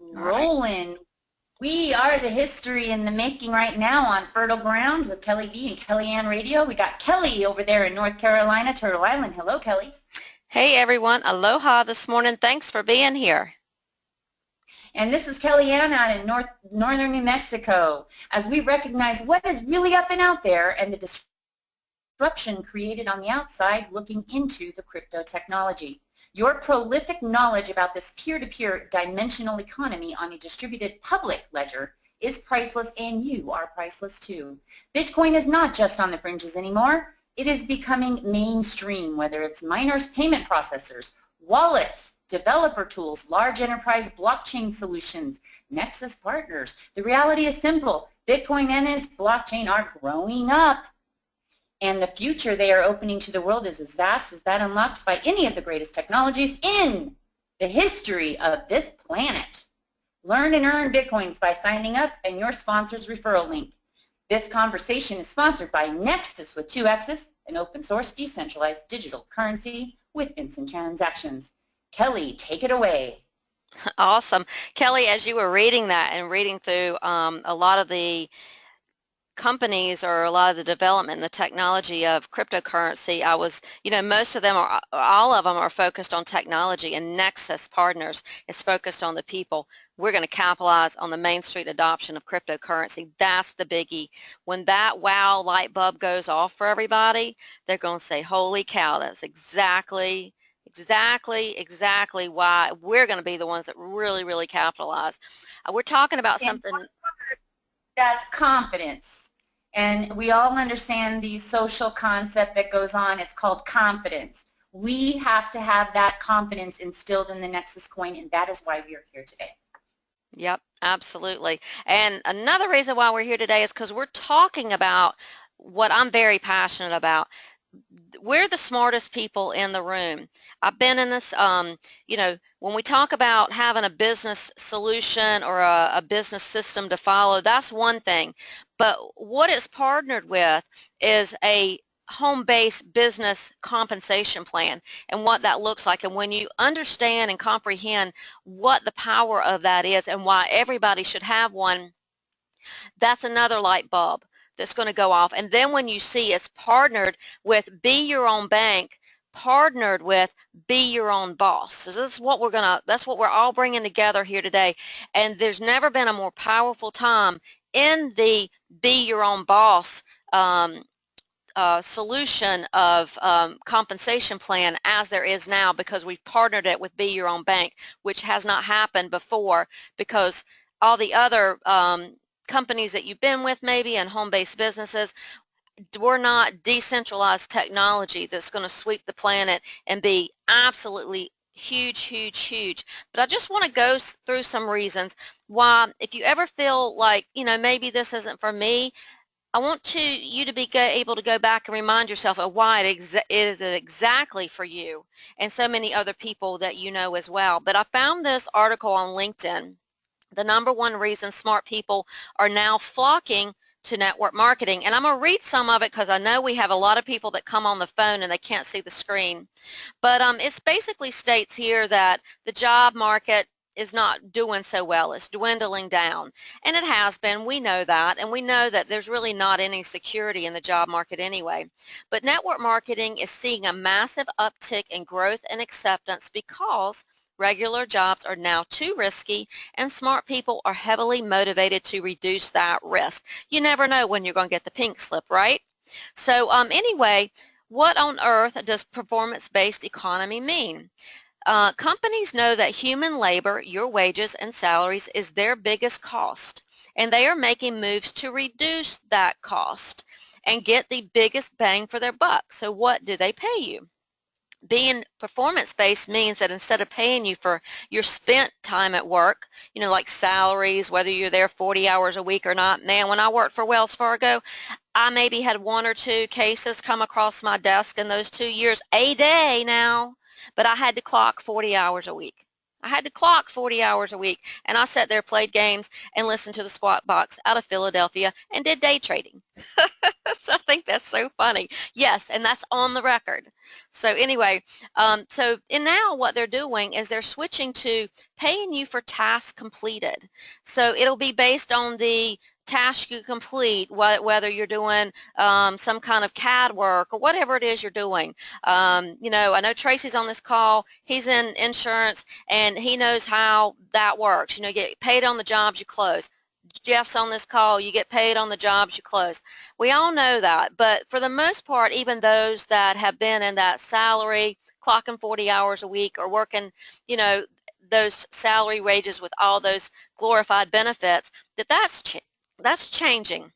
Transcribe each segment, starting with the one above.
All right. Rolling. We are the history in the making right now on Fertile Grounds with Kelly B and Kellyanne Radio. We got Kelly over there in North Carolina, Turtle Island. Hello, Kelly. Hey everyone, aloha this morning. Thanks for being here. And this is Kellyanne out in northern New Mexico as we recognize what is really up and out there and the disruption created on the outside looking into the crypto technology. Your prolific knowledge about this peer-to-peer dimensional economy on a distributed public ledger is priceless, and you are priceless too. Bitcoin is not just on the fringes anymore. It is becoming mainstream, whether it's miners, payment processors, wallets, developer tools, large enterprise blockchain solutions, Nexus partners. The reality is simple. Bitcoin and its blockchain are growing up. And the future they are opening to the world is as vast as that unlocked by any of the greatest technologies in the history of this planet. Learn and earn Bitcoins by signing up and your sponsor's referral link. This conversation is sponsored by Nexus with 2 X's, an open source decentralized digital currency with instant transactions. Kelly, take it away. Awesome. Kelly, as you were reading that and reading through a lot of the companies or a lot of the development and the technology of cryptocurrency, I was, most of them are, all of them are focused on technology, and Nexus Partners is focused on the people. We're going to capitalize on the Main Street adoption of cryptocurrency. That's the biggie. When that wow light bulb goes off for everybody, they're going to say, holy cow, that's exactly why we're going to be the ones that really capitalize. We're talking about something. That's confidence. And we all understand the social concept that goes on. It's called confidence. We have to have that confidence instilled in the Nexus coin, and that is why we are here today. Yep, absolutely. And another reason why we're here today is because we're talking about what I'm very passionate about. We're the smartest people in the room. I've been in this, when we talk about having a business solution or a business system to follow, that's one thing. But what it's partnered with is a home-based business compensation plan and what that looks like. And when you understand and comprehend what the power of that is and why everybody should have one, that's another light bulb that's going to go off. And then when you see it's partnered with Be Your Own Bank, partnered with Be Your Own Boss. So this is what that's what we're all bringing together here today. And there's never been a more powerful time in the Be Your Own Boss solution of compensation plan as there is now, because we've partnered it with Be Your Own Bank, which has not happened before, because all the other companies that you've been with maybe and home-based businesses were not decentralized technology that's going to sweep the planet and be absolutely huge. But I just want to go through some reasons why, if you ever feel like, maybe this isn't for me, I want you to be able to go back and remind yourself of why it is exactly for you and so many other people that you know as well. But I found this article on LinkedIn. The number one reason smart people are now flocking to network marketing. And I'm going to read some of it because I know we have a lot of people that come on the phone and they can't see the screen. But it basically states here that the job market is not doing so well. It's dwindling down. And it has been. We know that. And we know that there's really not any security in the job market anyway. But network marketing is seeing a massive uptick in growth and acceptance because regular jobs are now too risky, and smart people are heavily motivated to reduce that risk. You never know when you're going to get the pink slip, right? So anyway, what on earth does performance-based economy mean? Companies know that human labor, your wages and salaries, is their biggest cost, and they are making moves to reduce that cost and get the biggest bang for their buck. So what do they pay you? Being performance-based means that instead of paying you for your spent time at work, like salaries, whether you're there 40 hours a week or not. Man, when I worked for Wells Fargo, I maybe had 1 or 2 cases come across my desk in those 2 years, a day now, but I had to clock 40 hours a week. I had to clock 40 hours a week, and I sat there, played games, and listened to the Squawk Box out of Philadelphia and did day trading. So I think that's so funny. Yes, and that's on the record. So anyway, and now what they're doing is they're switching to paying you for tasks completed. So it'll be based on the task you complete, whether you're doing some kind of CAD work or whatever it is you're doing. You know, I know Tracy's on this call. He's in insurance, and he knows how that works. You know, you get paid on the jobs you close. Jeff's on this call, you get paid on the jobs you close. We all know that, but for the most part, even those that have been in that salary, clocking 40 hours a week or working, you know, those salary wages with all those glorified benefits, that's changing.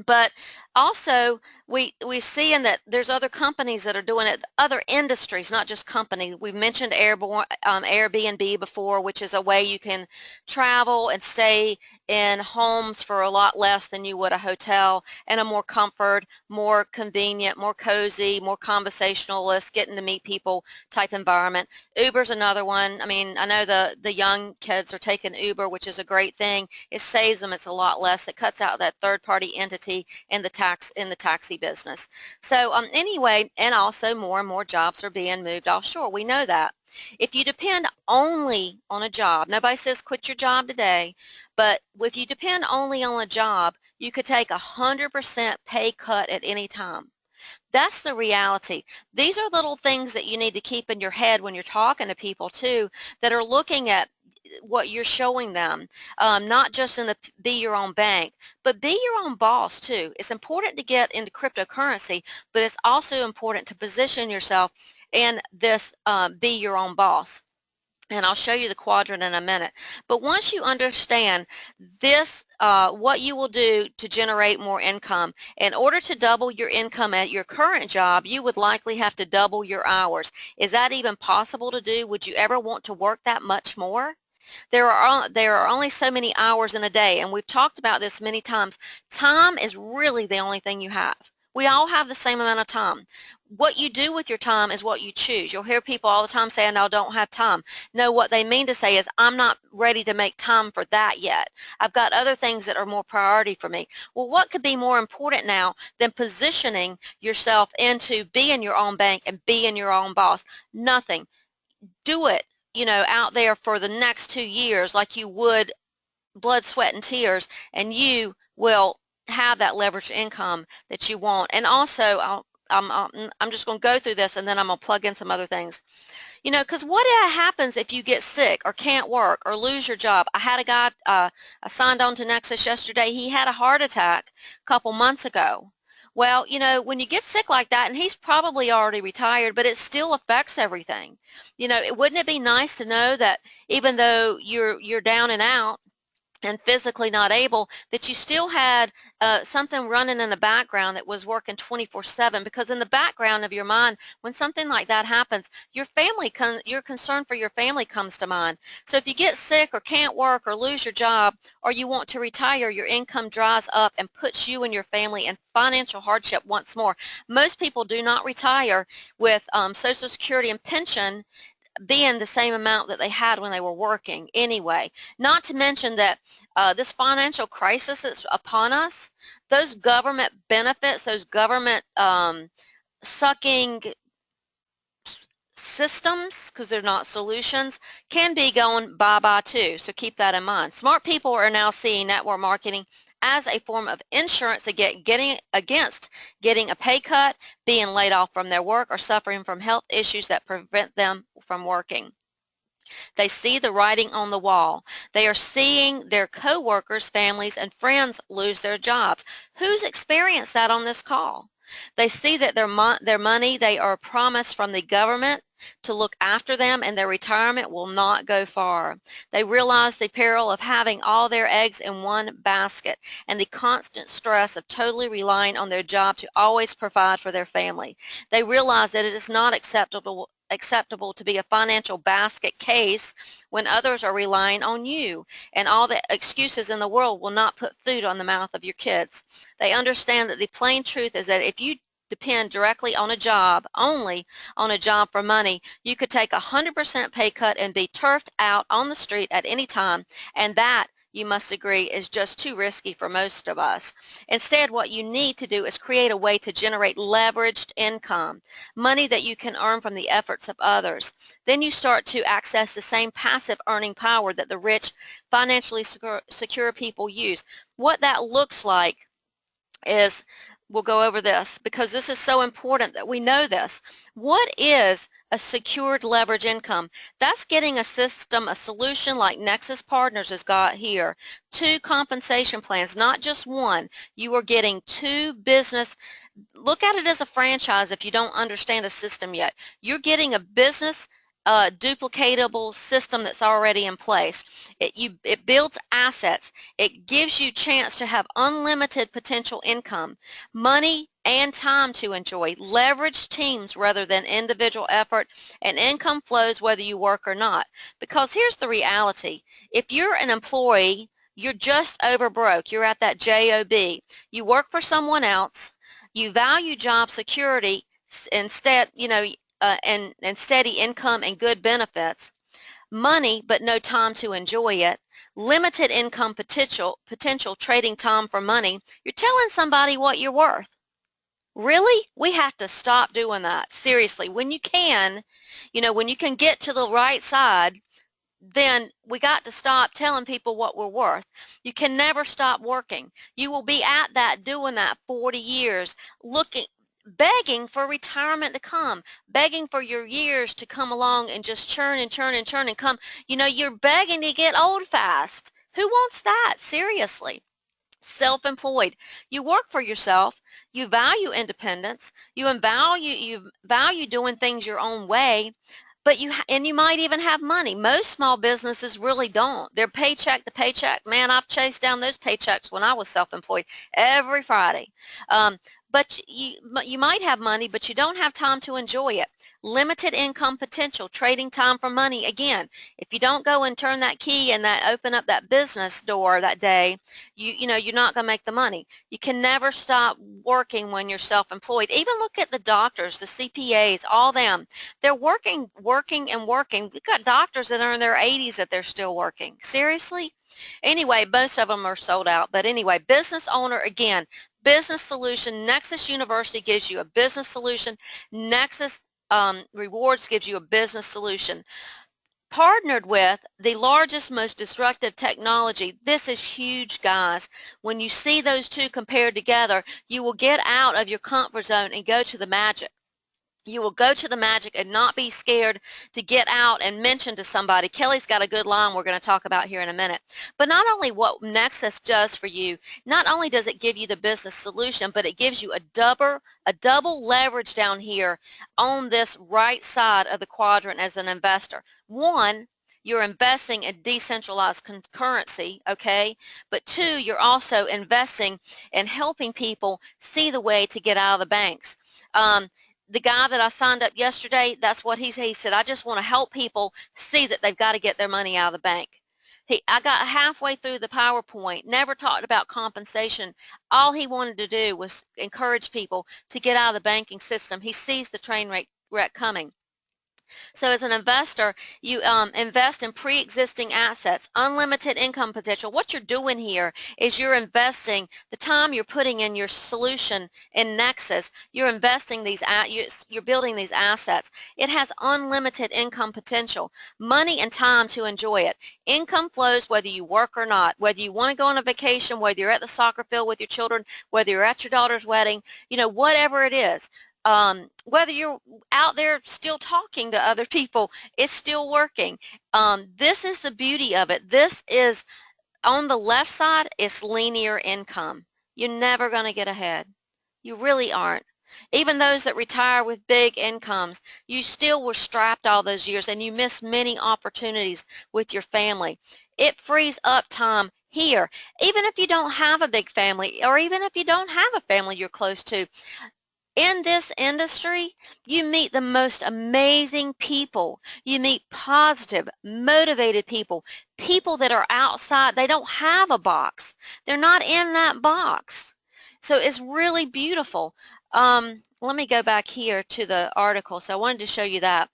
But also we see in that there's other companies that are doing it, other industries, not just companies. We've mentioned Airbnb before, which is a way you can travel and stay in homes for a lot less than you would a hotel, and a more comfort, more convenient, more cozy, more conversationalist, getting to meet people type environment. Uber's another one. I mean, I know the young kids are taking Uber, which is a great thing. It saves them. It's a lot less. It cuts out that third-party entity in the taxi business. So anyway, and also more and more jobs are being moved offshore. We know that. If you depend only on a job, nobody says quit your job today, but if you depend only on a job, you could take 100% pay cut at any time. That's the reality. These are little things that you need to keep in your head when you're talking to people too, that are looking at what you're showing them, not just in the be your own bank, but be your own boss too. It's important to get into cryptocurrency, but it's also important to position yourself in this be your own boss. And I'll show you the quadrant in a minute. But once you understand this, what you will do to generate more income, in order to double your income at your current job, you would likely have to double your hours. Is that even possible to do? Would you ever want to work that much more? There are only so many hours in a day, and we've talked about this many times. Time is really the only thing you have. We all have the same amount of time. What you do with your time is what you choose. You'll hear people all the time saying, "No, I don't have time." No, what they mean to say is, "I'm not ready to make time for that yet. I've got other things that are more priority for me." Well, what could be more important now than positioning yourself into being your own bank and being your own boss? Nothing. Do it, you know, out there for the next 2 years like you would blood, sweat, and tears, and you will have that leveraged income that you want. And also, I'm just going to go through this, and then I'm going to plug in some other things. You know, because what happens if you get sick or can't work or lose your job? I had a guy I signed on to Nexus yesterday. He had a heart attack a couple months ago. Well, you know, when you get sick like that, and he's probably already retired, but it still affects everything. You know, wouldn't it be nice to know that even though you're down and out and physically not able, that you still had something running in the background that was working 24/7? Because in the background of your mind, when something like that happens, your concern for your family comes to mind. So if you get sick or can't work or lose your job, or you want to retire, your income dries up and puts you and your family in financial hardship once more. Most people do not retire with Social Security and pension being the same amount that they had when they were working anyway. Not to mention that this financial crisis that's upon us, those government benefits, those government sucking systems, because they're not solutions, can be going bye-bye too. So keep that in mind. Smart people are now seeing network marketing as a form of insurance against getting a pay cut, being laid off from their work, or suffering from health issues that prevent them from working. They see the writing on the wall. They are seeing their coworkers, families, and friends lose their jobs. Who's experienced that on this call? They see that their money they are promised from the government to look after them, and their retirement will not go far. They realize the peril of having all their eggs in one basket and the constant stress of totally relying on their job to always provide for their family. They realize that it is not acceptable to be a financial basket case when others are relying on you, and all the excuses in the world will not put food on the mouth of your kids. They understand that the plain truth is that if you depend directly on a job, only on a job for money, you could take 100% pay cut and be turfed out on the street at any time, and that, you must agree, is just too risky for most of us. Instead, what you need to do is create a way to generate leveraged income, money that you can earn from the efforts of others. Then you start to access the same passive earning power that the rich, financially secure people use. What that looks like is, we'll go over this because this is so important that we know this. What is a secured leverage income? That's getting a system, a solution like Nexus Partners has got here. 2 compensation plans, not just one. You are getting 2 business. Look at it as a franchise if you don't understand a system yet. You're getting a business duplicatable system that's already in place. It builds assets. It gives you chance to have unlimited potential income, money and time to enjoy, leverage teams rather than individual effort, and income flows whether you work or not. Because here's the reality. If you're an employee, you're just over broke. You're at that job. You work for someone else. You value job security instead, and steady income and good benefits, money but no time to enjoy it, limited income potential trading time for money. You're telling somebody what you're worth. Really? We have to stop doing that. Seriously, when you can, when you can get to the right side, then we got to stop telling people what we're worth. You can never stop working. You will be at that, doing that 40 years, begging for retirement to come, begging for your years to come along and just churn and churn and churn and come. You're begging to get old fast. Who wants that? Seriously. Self-employed. You work for yourself. You value independence. You value doing things your own way. But you might even have money. Most small businesses really don't. They're paycheck to paycheck. Man, I've chased down those paychecks when I was self-employed every Friday. But you might have money, but you don't have time to enjoy it. Limited income potential, trading time for money. Again, if you don't go and turn that key and open up that business door that day, you're not going to make the money. You can never stop working when you're self-employed. Even look at the doctors, the CPAs, all them. They're working and working. We've got doctors that are in their 80s that they're still working. Seriously? Anyway, most of them are sold out. But anyway, business owner, again, business solution. Nexus University gives you a business solution. Nexus Rewards gives you a business solution. Partnered with the largest, most disruptive technology. This is huge, guys. When you see those two compared together, you will get out of your comfort zone and go to the magic. You will go to the magic and not be scared to get out and mention to somebody. Kelly's got a good line we're going to talk about here in a minute. But not only what Nexus does for you, not only does it give you the business solution, but it gives you a double leverage down here on this right side of the quadrant as an investor. One, you're investing in decentralized currency, okay? But 2, you're also investing in helping people see the way to get out of the banks. The guy that I signed up yesterday, that's what he said, I just want to help people see that they've got to get their money out of the bank. I got halfway through the PowerPoint, never talked about compensation. All he wanted to do was encourage people to get out of the banking system. He sees the train wreck coming. So as an investor, you invest in pre-existing assets, unlimited income potential. What you're doing here is you're investing the time you're putting in your solution in Nexus. You're investing you're building these assets. It has unlimited income potential, money and time to enjoy it. Income flows whether you work or not, whether you want to go on a vacation, whether you're at the soccer field with your children, whether you're at your daughter's wedding, whatever it is. Whether you're out there still talking to other people, it's still working. This is the beauty of it. This is, on the left side, it's linear income. You're never going to get ahead. You really aren't. Even those that retire with big incomes, you still were strapped all those years and you missed many opportunities with your family. It frees up time here. Even if you don't have a big family, or even if you don't have a family you're close to, in this industry, you meet the most amazing people. You meet positive, motivated people, people that are outside. They don't have a box. They're not in that box. So it's really beautiful. let me go back here to the article. So I wanted to show you that.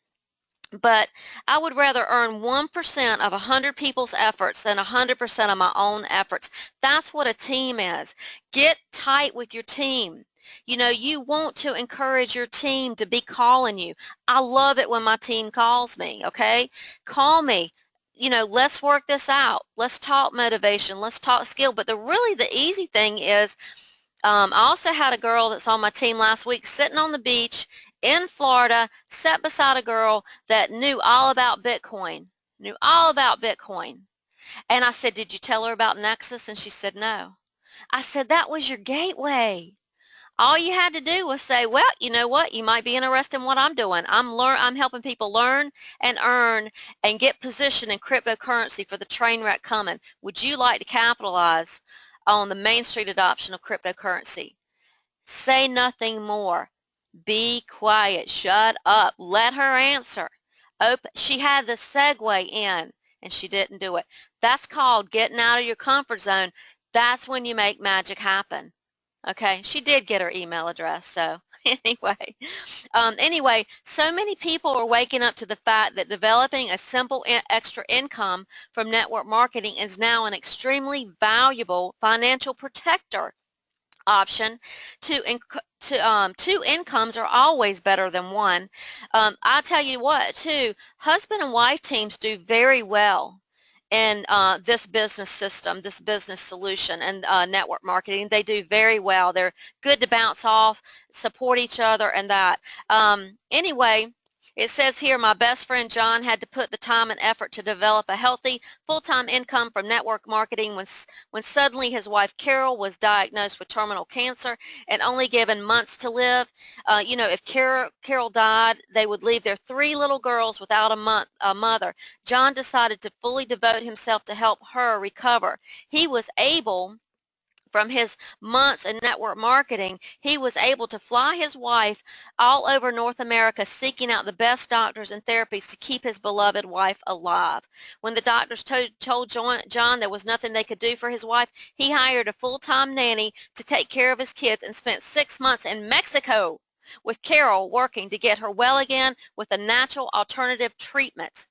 But I would rather earn 1% of 100 people's efforts than 100% of my own efforts. That's what a team is. Get tight with your team. You know, you want to encourage your team to be calling you. I love it when my team calls me, okay? Call me. You know, let's work this out. Let's talk motivation. Let's talk skill. But the easy thing is, I also had a girl that's on my team last week sitting on the beach in Florida, sat beside a girl that knew all about Bitcoin, knew all about Bitcoin. And I said, did you tell her about Nexus? And she said, no. I said, that was your gateway. All you had to do was say, well, you know what? You might be interested in what I'm doing. I'm helping people learn and earn and get positioned in cryptocurrency for the train wreck coming. Would you like to capitalize on the Main Street adoption of cryptocurrency? Say nothing more. Be quiet. Shut up. Let her answer. She had the segue in, and she didn't do it. That's called getting out of your comfort zone. That's when you make magic happen. Okay, she did get her email address, so anyway, so many people are waking up to the fact that developing a simple extra income from network marketing is now an extremely valuable financial protector option. Two incomes are always better than one. I'll tell you what, too, husband and wife teams do very well in this business system, this business solution, and network marketing. They do very well. They're good to bounce off, support each other, and that. Anyway, it says here, my best friend John had to put the time and effort to develop a healthy full-time income from network marketing when suddenly his wife Carol was diagnosed with terminal cancer and only given months to live. You know, if Carol died, they would leave their 3 little girls without a mother. John decided to fully devote himself to help her recover. He was able, from his months in network marketing, he was able to fly his wife all over North America seeking out the best doctors and therapies to keep his beloved wife alive. When the doctors told John there was nothing they could do for his wife, he hired a full-time nanny to take care of his kids and spent 6 months in Mexico with Carol working to get her well again with a natural alternative treatment.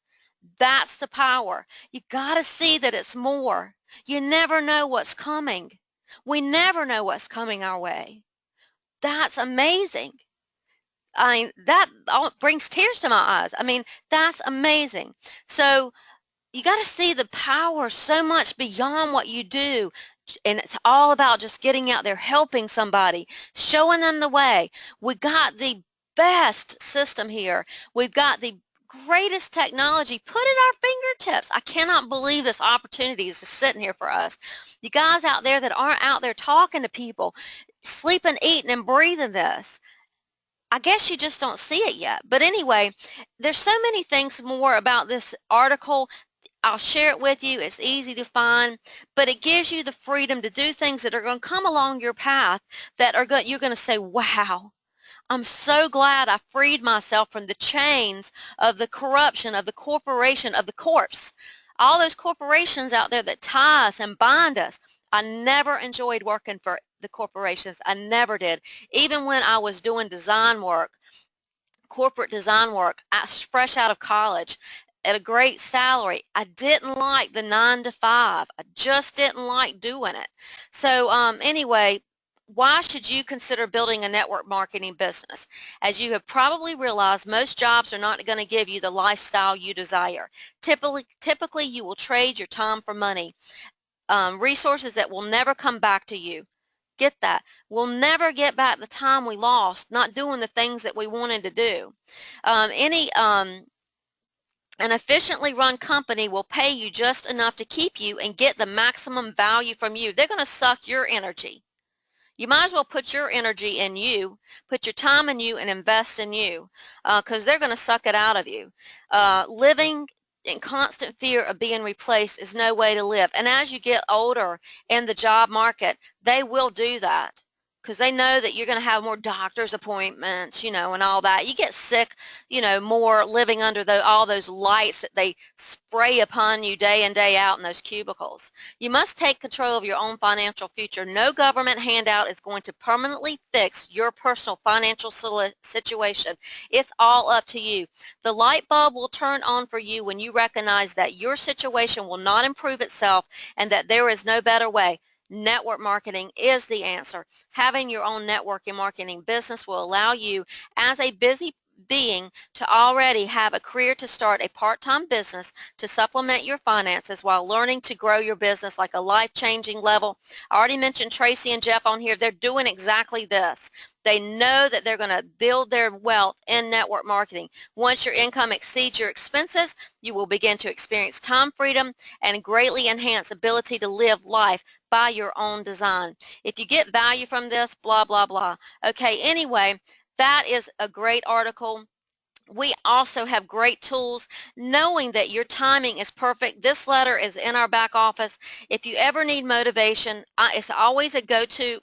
That's the power. You got to see that it's more. You never know what's coming. We never know what's coming our way. That's amazing. I mean, that brings tears to my eyes. I mean, that's amazing. So you got to see the power so much beyond what you do. And it's all about just getting out there, helping somebody, showing them the way. We got the best system here. We've got the greatest technology put at our fingertips. I cannot believe this opportunity is just sitting here for us. You guys out there that aren't out there talking to people, sleeping, eating, and breathing this. I guess you just don't see it yet. But anyway, there's so many things more about this article. I'll share it with you. It's easy to find, but it gives you the freedom to do things that are going to come along your path that are you're going to say, wow, I'm so glad I freed myself from the chains of the corruption, of the corporation, of the corpse. All those corporations out there that tie us and bind us. I never enjoyed working for the corporations. I never did. Even when I was doing design work, corporate design work, fresh out of college, at a great salary, I didn't like the 9 to 5. I just didn't like doing it. So anyway, why should you consider building a network marketing business? As you have probably realized, most jobs are not going to give you the lifestyle you desire. Typically, you will trade your time for money, resources that will never come back to you. Get that. We'll never get back the time we lost not doing the things that we wanted to do. An efficiently run company will pay you just enough to keep you and get the maximum value from you. They're going to suck your energy. You might as well put your energy in you, put your time in you, and invest in you, because they're going to suck it out of you. Living in constant fear of being replaced is no way to live. And as you get older in the job market, they will do that. because they know that you're going to have more doctor's appointments, and all that. You get sick, more living under all those lights that they spray upon you day in, day out in those cubicles. You must take control of your own financial future. No government handout is going to permanently fix your personal financial situation. It's all up to you. The light bulb will turn on for you when you recognize that your situation will not improve itself and that there is no better way. Network marketing is the answer. Having your own network and marketing business will allow you, as a busy being, to already have a career, to start a part-time business to supplement your finances while learning to grow your business like a life-changing level. I already mentioned Tracy and Jeff on here. They're doing exactly this. They know that they're going to build their wealth in network marketing. Once your income exceeds your expenses, you will begin to experience time freedom and greatly enhance ability to live life by your own design. If you get value from this, blah, blah, blah. Okay, anyway, that is a great article. We also have great tools, knowing that your timing is perfect. This letter is in our back office. If you ever need motivation, it's always a go-to.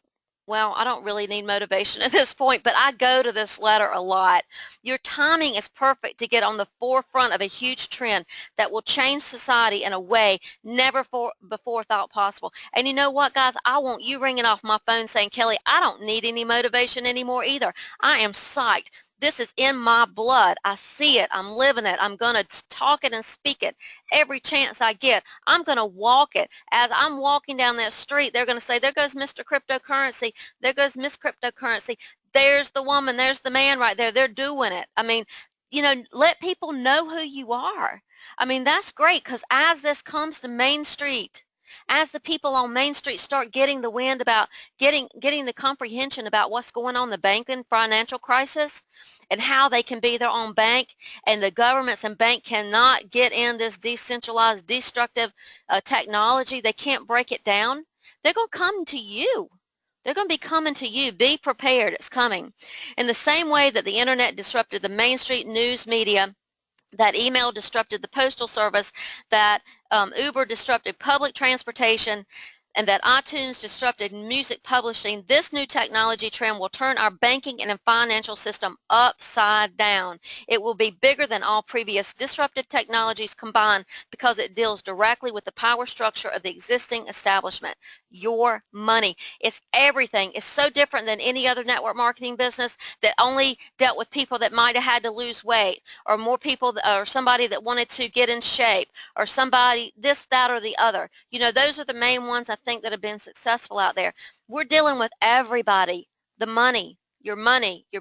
Well, I don't really need motivation at this point, but I go to this letter a lot. Your timing is perfect to get on the forefront of a huge trend that will change society in a way never before thought possible. And you know what, guys? I want you ringing off my phone saying, Kelly, I don't need any motivation anymore either. I am psyched. This is in my blood. I see it. I'm living it. I'm going to talk it and speak it every chance I get. I'm going to walk it. As I'm walking down that street, they're going to say, there goes Mr. Cryptocurrency. There goes Miss Cryptocurrency. There's the woman. There's the man right there. They're doing it. I mean, let people know who you are. I mean, that's great, because as this comes to Main Street, as the people on Main Street start getting the wind about getting the comprehension about what's going on in the banking financial crisis and how they can be their own bank, and the governments and bank cannot get in this decentralized, destructive technology, they can't break it down, they're going to come to you. They're going to be coming to you. Be prepared. It's coming. In the same way that the internet disrupted the Main Street news media, that email disrupted the postal service, that Uber disrupted public transportation, and that iTunes disrupted music publishing, this new technology trend will turn our banking and financial system upside down. It will be bigger than all previous disruptive technologies combined, because it deals directly with the power structure of the existing establishment. Your money. It's everything. It's so different than any other network marketing business that only dealt with people that might have had to lose weight, or more people, or somebody that wanted to get in shape, or somebody this, that, or the other. Those are the main ones I think that have been successful out there. We're dealing with everybody. The money, your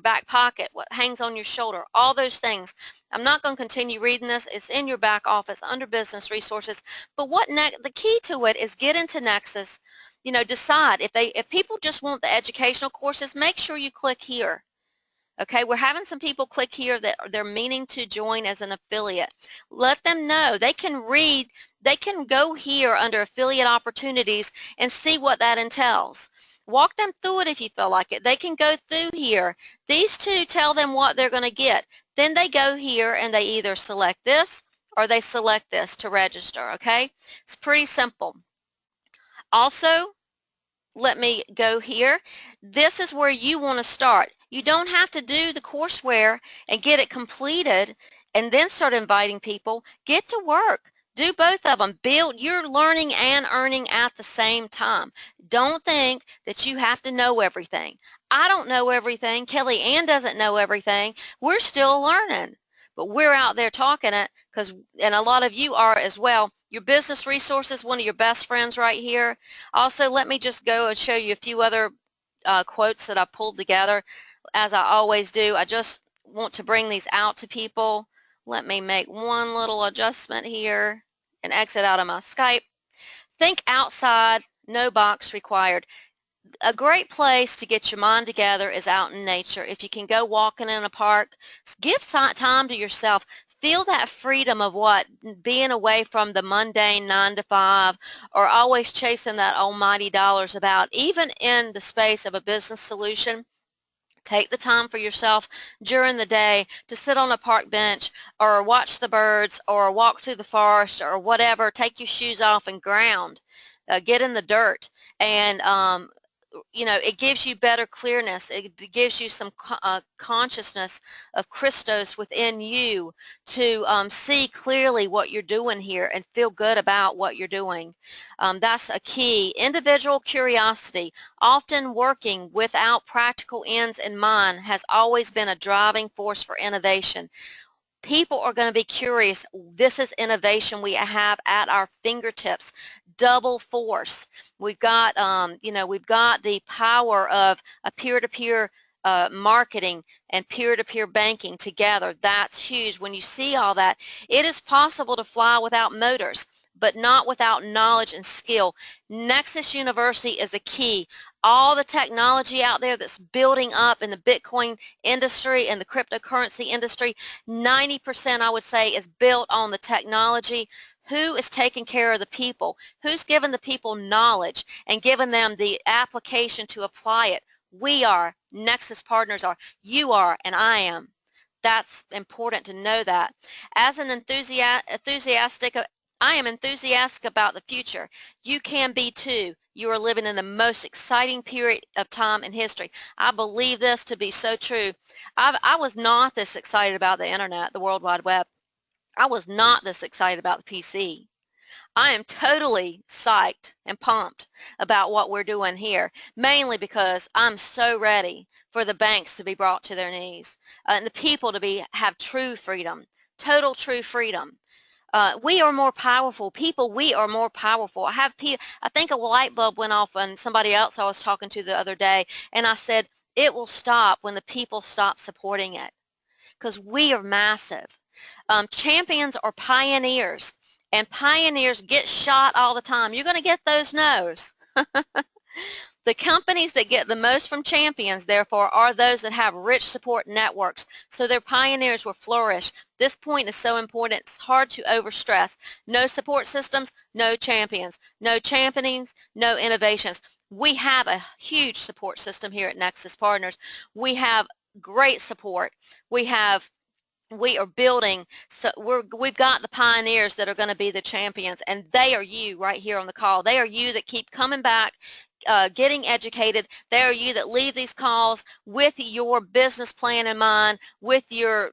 back pocket, what hangs on your shoulder, all those things. I'm not going to continue reading this. It's in your back office under business resources. But the key to it is get into Nexus. Decide if people just want the educational courses, make sure you click here. Okay, we're having some people click here that they're meaning to join as an affiliate. Let them know. They can read, they can go here under affiliate opportunities and see what that entails. Walk them through it if you feel like it. They can go through here. These two tell them what they're going to get. Then they go here and they either select this or they select this to register, okay? It's pretty simple. Also, let me go here. This is where you want to start. You don't have to do the courseware and get it completed and then start inviting people. Get to work. Do both of them. You're learning and earning at the same time. Don't think that you have to know everything. I don't know everything. Kelly Ann doesn't know everything. We're still learning. But we're out there talking it, and a lot of you are as well. Your business resources, one of your best friends right here. Also, let me just go and show you a few other quotes that I pulled together. As I always do, I just want to bring these out to people. Let me make one little adjustment here and exit out of my Skype. Think outside, no box required. A great place to get your mind together is out in nature. If you can go walking in a park, give time to yourself. Feel that freedom of being away from the mundane 9 to 5 or always chasing that almighty dollars about. Even in the space of a business solution, take the time for yourself during the day to sit on a park bench or watch the birds or walk through the forest or whatever. Take your shoes off and ground. Get in the dirt and it gives you better clearness. It gives you some consciousness of Christos within you to see clearly what you're doing here and feel good about what you're doing. That's a key. Individual curiosity, often working without practical ends in mind, has always been a driving force for innovation. People are going to be curious. This is innovation we have at our fingertips. Double force. We've got, we've got the power of a peer-to-peer marketing and peer-to-peer banking together. That's huge. When you see all that, it is possible to fly without motors, but not without knowledge and skill. Nexus University is a key. All the technology out there that's building up in the Bitcoin industry and the cryptocurrency industry, 90% I would say is built on the technology. Who is taking care of the people? Who's giving the people knowledge and giving them the application to apply it? We are. Nexus partners are. You are, and I am. That's important to know that. As an enthusiastic, I am enthusiastic about the future. You can be too. You are living in the most exciting period of time in history. I believe this to be so true. I was not this excited about the internet, the World Wide Web. I was not this excited about the PC. I am totally psyched and pumped about what we're doing here, mainly because I'm so ready for the banks to be brought to their knees and the people to have true freedom, total true freedom. We are more powerful. People, we are more powerful. I think a light bulb went off on somebody else I was talking to the other day, and I said, it will stop when the people stop supporting it, because we are massive. Champions are pioneers, and pioneers get shot all the time. You're going to get those no's. The companies that get the most from champions, therefore, are those that have rich support networks, so their pioneers will flourish. This point is so important, it's hard to overstress. No support systems, no champions. No championings, no innovations. We have a huge support system here at Nexus Partners. We have great support. We are building, so we've got the pioneers that are going to be the champions, and they are you right here on the call. They are you that keep coming back, getting educated. They are you that leave these calls with your business plan in mind, with your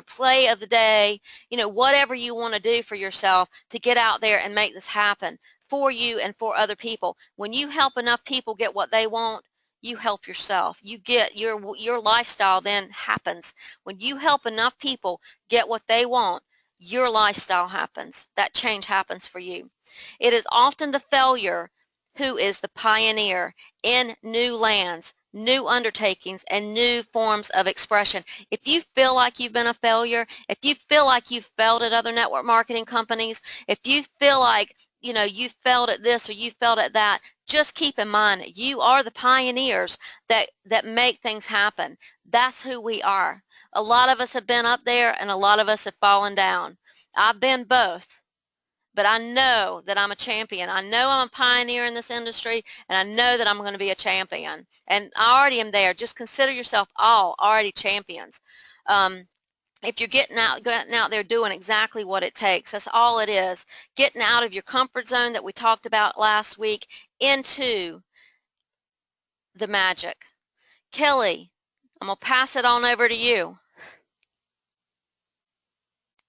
play of the day, whatever you want to do for yourself to get out there and make this happen for you and for other people. When you help enough people get what they want, you help yourself. You get your lifestyle then happens. When you help enough people get what they want, your lifestyle happens. That change happens for you. It is often the failure who is the pioneer in new lands, new undertakings, and new forms of expression. If you feel like you've been a failure, if you feel like you've failed at other network marketing companies, if you feel like you failed at this or you failed at that, just keep in mind you are the pioneers that make things happen. That's who we are. A lot of us have been up there and a lot of us have fallen down. I've been both. But I know that I'm a champion. I know I'm a pioneer in this industry, and I know that I'm going to be a champion. And I already am there. Just consider yourself all already champions. If you're getting out there doing exactly what it takes, that's all it is. Getting out of your comfort zone that we talked about last week into the magic. Kelly, I'm going to pass it on over to you.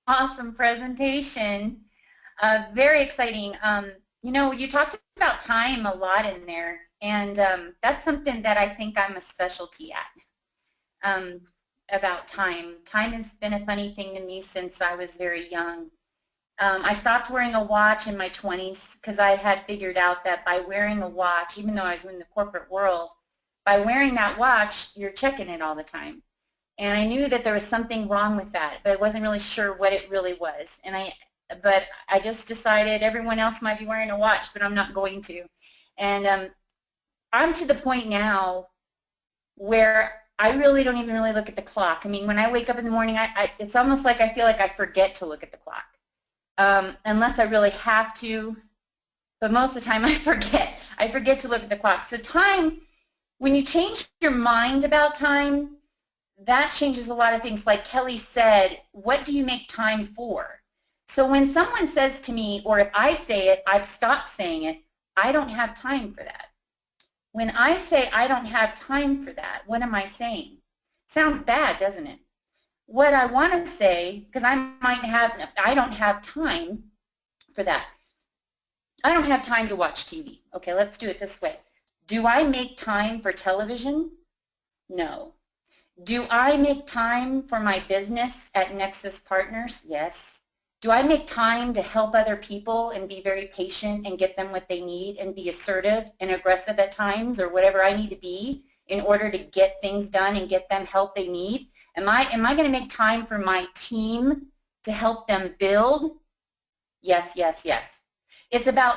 Awesome presentation. Very exciting. You talked about time a lot in there, and that's something that I think I'm a specialty at, about time. Time has been a funny thing to me since I was very young. I stopped wearing a watch in my 20s because I had figured out that by wearing a watch, even though I was in the corporate world, by wearing that watch, you're checking it all the time. And I knew that there was something wrong with that, but I wasn't really sure what it really was. But I just decided everyone else might be wearing a watch, but I'm not going to. And I'm to the point now where I really don't even really look at the clock. I mean, when I wake up in the morning, it's almost like I feel like I forget to look at the clock, unless I really have to. But most of the time I forget. I forget to look at the clock. So time, when you change your mind about time, that changes a lot of things. Like Kelly said, what do you make time for? So when someone says to me, or if I say it, I've stopped saying it, I don't have time for that. When I say I don't have time for that, what am I saying? Sounds bad, doesn't it? What I want to say, because I don't have time for that. I don't have time to watch TV. Okay, let's do it this way. Do I make time for television? No. Do I make time for my business at Nexus Partners? Yes. Do I make time to help other people and be very patient and get them what they need and be assertive and aggressive at times or whatever I need to be in order to get things done and get them help they need? Am I going to make time for my team to help them build? Yes, yes, yes. It's about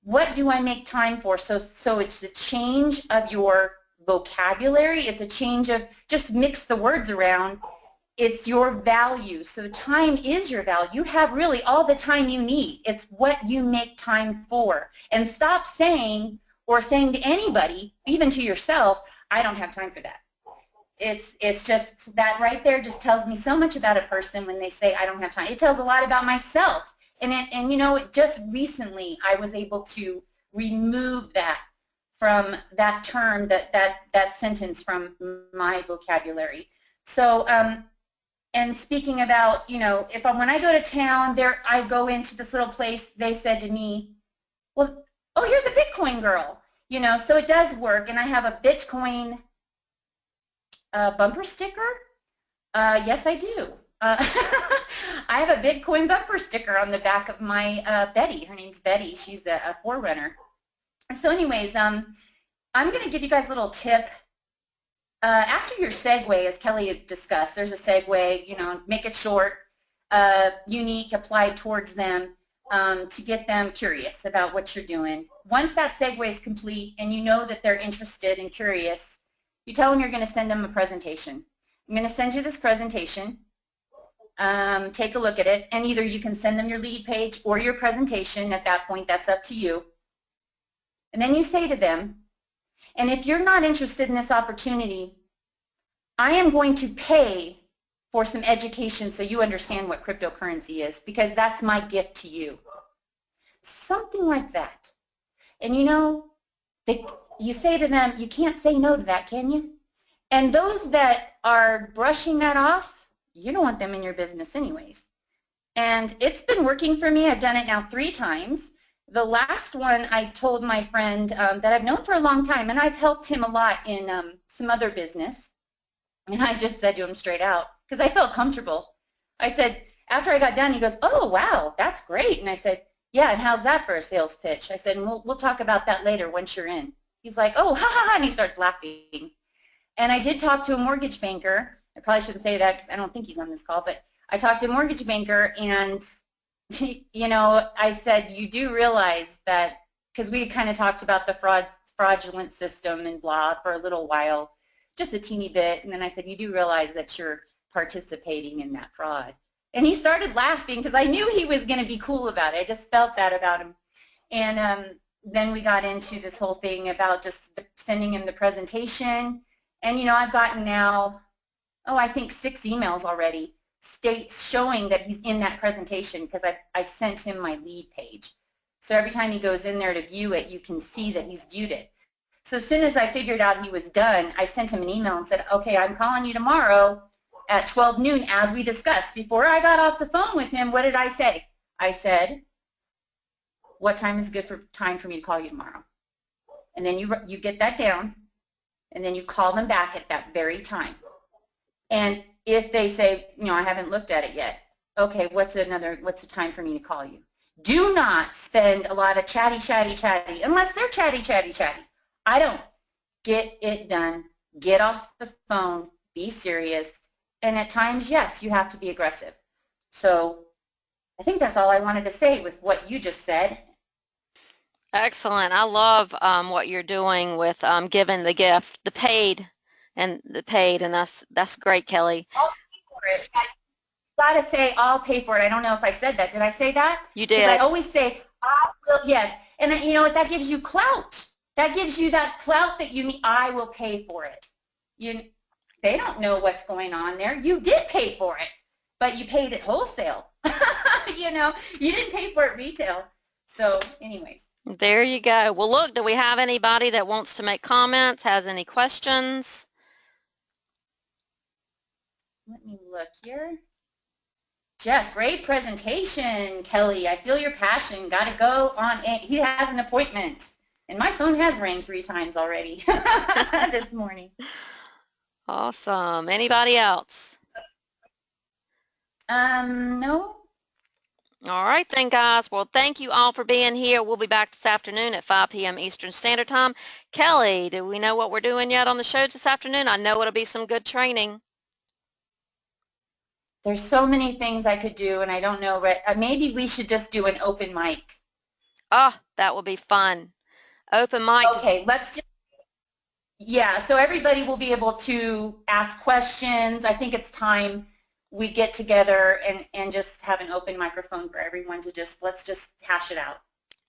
what do I make time for? So it's a change of your vocabulary. It's a change of, just mix the words around. It's your value. So time is your value. You have really all the time you need. It's what you make time for. And stop saying or saying to anybody, even to yourself, I don't have time for that. It's just that right there just tells me so much about a person when they say I don't have time. It tells a lot about myself. And you know, just recently I was able to remove that from that term, that sentence from my vocabulary. So, and speaking about, you know, when I go to town, I go into this little place, they said to me, well, oh, you're the Bitcoin girl, you know, so it does work. And I have a Bitcoin bumper sticker. Yes, I do. I have a Bitcoin bumper sticker on the back of my Betty. Her name's Betty. She's a forerunner. So anyways, I'm going to give you guys a little tip. After your segue, as Kelly had discussed, there's a segue, you know, make it short, unique, applied towards them to get them curious about what you're doing. Once that segue is complete and you know that they're interested and curious, you tell them you're going to send them a presentation. I'm going to send you this presentation. Take a look at it, and either you can send them your lead page or your presentation. At that point, that's up to you. And then you say to them, and if you're not interested in this opportunity, I am going to pay for some education so you understand what cryptocurrency is, because that's my gift to you. Something like that. And you know, you say to them, you can't say no to that, can you? And those that are brushing that off, you don't want them in your business anyways. And it's been working for me. I've done it now 3 times. The last one I told my friend that I've known for a long time, and I've helped him a lot in some other business. And I just said to him straight out, because I felt comfortable. I said, after I got done, he goes, oh, wow, that's great. And I said, yeah, and how's that for a sales pitch? I said, we'll talk about that later once you're in. He's like, oh, ha, ha, ha, and he starts laughing. And I did talk to a mortgage banker. I probably shouldn't say that because I don't think he's on this call, but I talked to a mortgage banker, and you know, I said, you do realize that, because we kind of talked about the fraudulent system and blah for a little while, just a teeny bit, and then I said, you do realize that you're participating in that fraud. And he started laughing because I knew he was going to be cool about it. I just felt that about him. And then we got into this whole thing about just sending him the presentation. And you know, I've gotten now, I think 6 emails already, states showing that he's in that presentation, because I sent him my lead page. So every time he goes in there to view it, you can see that he's viewed it. So as soon as I figured out he was done, I sent him an email and said, okay, I'm calling you tomorrow at 12 noon as we discussed. Before I got off the phone with him, what did I say? I said, what time is good time for me to call you tomorrow? And then you get that down, and then you call them back at that very time. And if they say, you know, I haven't looked at it yet, okay, what's the time for me to call you? Do not spend a lot of chatty, unless they're chatty. I don't. Get it done. Get off the phone. Be serious. And at times, yes, you have to be aggressive. So I think that's all I wanted to say with what you just said. Excellent. I love what you're doing with giving the gift, the paid, and that's great, Kelly. I'll pay for it. I gotta say, I'll pay for it. I don't know if I said that. Did I say that? You did. Because I always say, I will, yes. And you know what? That gives you clout. That gives you that clout that you need. I will pay for it. They don't know what's going on there. You did pay for it, but you paid it wholesale. You know, you didn't pay for it retail. So anyways, There you go. Well, look, do we have anybody that wants to make comments, has any questions? Let me look here. Jeff, great presentation, Kelly. I feel your passion. Got to go on. He has an appointment. And my phone has rang 3 times already this morning. Awesome. Anybody else? No. All right then, guys. Well, thank you all for being here. We'll be back this afternoon at 5 p.m. Eastern Standard Time. Kelly, do we know what we're doing yet on the show this afternoon? I know it'll be some good training. There's so many things I could do, and I don't know. Maybe we should just do an open mic. Oh, that will be fun. Open mic. Okay, let's just, yeah, so everybody will be able to ask questions. I think it's time we get together and just have an open microphone for everyone to let's just hash it out.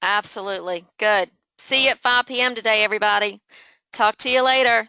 Absolutely. Good. See you at 5 p.m. today, everybody. Talk to you later.